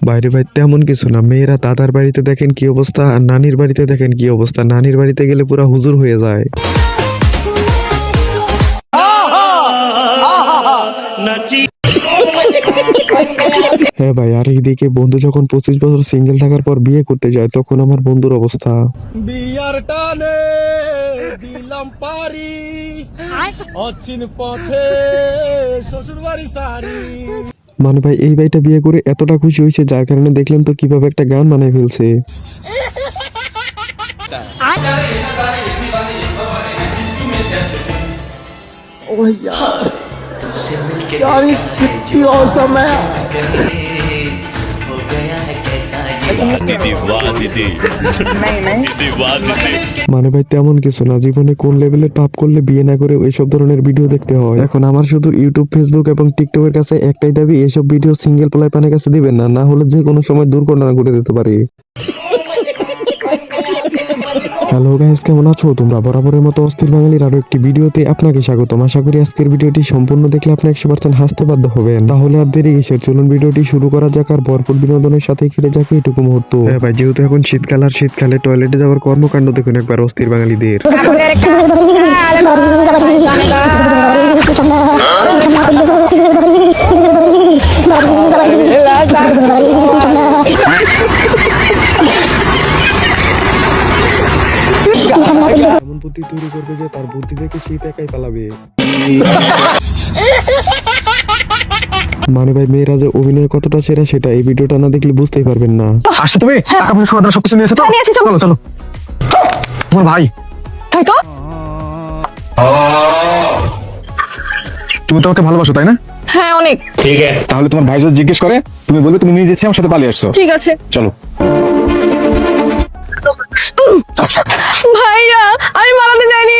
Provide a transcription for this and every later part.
বাইরে ভাই তেমন কিছু না, মেয়েরা দাদার বাড়িতে দেখেন কি অবস্থা আর নানির বাড়িতে দেখেন কি অবস্থা। নানির বাড়িতে গেলে পুরা হুজুর হয়ে যায়। হ্যাঁ ভাই, আর এইদিকে বন্ধু যখন 25 বছর সিঙ্গেল থাকার পর বিয়ে করতে যায় তখন আমার বন্ধুর অবস্থা। বিয়ার টানে দিলাম পারি অচিন পথে শ্বশুর বাড়ি সারি। মানে ভাই এই ভাইটা বিয়ে করে এতটা খুশি হয়েছে যার কারণে দেখলেন তো কিভাবে একটা গান বানায় ফেলছে। মানে ভাই তেমন কিছু না, জীবনে কোন লেভেলের পাপ করলে বিয়ে না করে এইসব ধরনের ভিডিও দেখতে হয়। এখন আমার শুধু ইউটিউব, ফেসবুক এবং টিকটকের কাছে একটাই দাবি, এইসব ভিডিও সিঙ্গেল পোলাপানের কাছে দিবেন না, না হলে যে কোনো সময় দুর্ঘটনা ঘটে যেতে পারে। হ্যালো গাইস, কেমন আছো তোমরা? বরাবরের মতো অস্থির বাঙালির আরো একটি ভিডিওতে আপনাকে স্বাগতম। আশা করি আজকের ভিডিওটি সম্পূর্ণ দেখলে আপনি 100% হাসতে বাধ্য হবেন। তাহলে আর দেরি কিসের, চলুন ভিডিওটি শুরু করা যাক আর ভরপুর বিনোদনের সাথে কেটে যাক এইটুকু মুহূর্ত। হ্যাঁ ভাই, যেহেতু এখন শীতকাল আর শীতকালে টয়লেটে যাওয়ার কর্মকাণ্ড দেখুন একবার অস্থির বাঙালিদের। এমন বুদ্ধি তৈরি করবে যে তার বুদ্ধি থেকে শীত একাই পালাবে। মানে ভাই মেয়েরা যে অভিনয় কতটা সেরা সেটা এই ভিডিওটা না দেখলে বুঝতেই পারবেন না। আসছো তুমি? টাকা পয়সা সোনা দানা সবকিছু নিয়েছো তো? নিয়েছি, চলো। চলো চলো। তোমার ভাই, তাই তো? তুমি তো ওকে ভালোবাসো তাই না? হ্যাঁ অনেক। তাহলে তোমার ভাই যদি জিজ্ঞেস করে তুমি বলবে তুমি নিজে ইচ্ছে আমার সাথে পালিয়ে আসছো। ঠিক আছে। চলো। ভাইয়া আমি মারাতে যাইনি।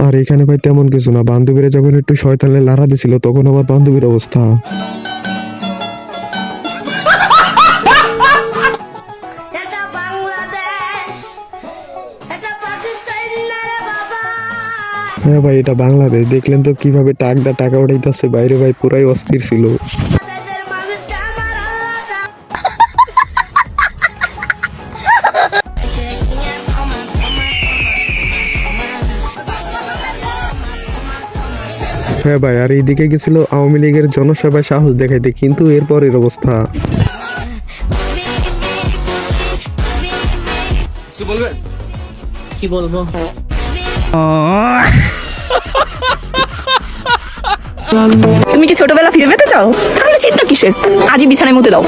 আর এখানে ভাই তেমন কিছু না, বান্ধবীরা যখন একটু শয়তানে লাড়া দিছিল তখন আমার বান্ধবীর অবস্থা। এটা বাংলাদেশ, এটা পাকিস্তান না রে বাবা। হ্যাঁ ভাই, এটা বাংলাদেশ। দেখলেন তো কিভাবে টাকা উঠাইতেছে বাইরে, ভাই পুরাই অস্থির ছিল। দেশের মানুষটা আমার আল্লাহ। হ্যাঁ ভাই, আর এইদিকে গেছিল আওয়ামী লীগের জনসভায় সাহস দেখাইতে, কিন্তু এরপরের অবস্থা। কি বলবো? তুমি কি ছোটবেলা ফিরে পেতে চাও? তাহলে চিন্তা কিসের, আজই বিছানায় মুতে দাও।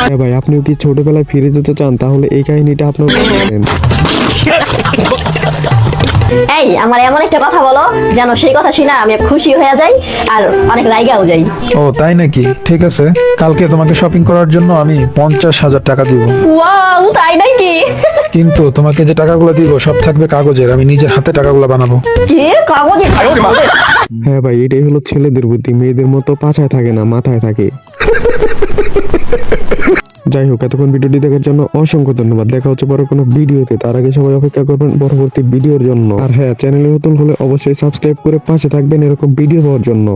হ্যাঁ ভাই, আপনিও কি ছোটবেলায় ফিরে যেতে চান? তাহলে এই কাহিনীটা আপনার বলেন। এই আমার এমন একটা কথা বলো যেন সেই কথা শুনে আমি খুশি হয়ে যাই আর অনেক রাইগাও যাই। ও তাই নাকি? ঠিক আছে, কালকে তোমাকে শপিং করার জন্য আমি 50,000 টাকা দিব। ওয়াও, তাই নাকি? কিন্তু তোমাকে যে টাকাগুলো দিব সব থাকবে কাগজের, আমি নিজের হাতে টাকাগুলো বানাবো। কি কাগজে? হ্যাঁ ভাই, এটাই হলো ছেলেদের বুদ্ধি, মেয়েদের মতো পাছায় থাকে না, মাথায় থাকে। যাই হোক, এতক্ষণ ভিডিওটি দেখার জন্য অসংখ্য ধন্যবাদ। দেখা হচ্ছে পরে কোনো ভিডিওতে, তার আগে সবাই অপেক্ষা করবেন পরবর্তী ভিডিওর জন্য। আর হ্যাঁ, চ্যানেলে নতুন হলে অবশ্যই সাবস্ক্রাইব করে পাশে থাকবেন এরকম ভিডিও পাওয়ার জন্য।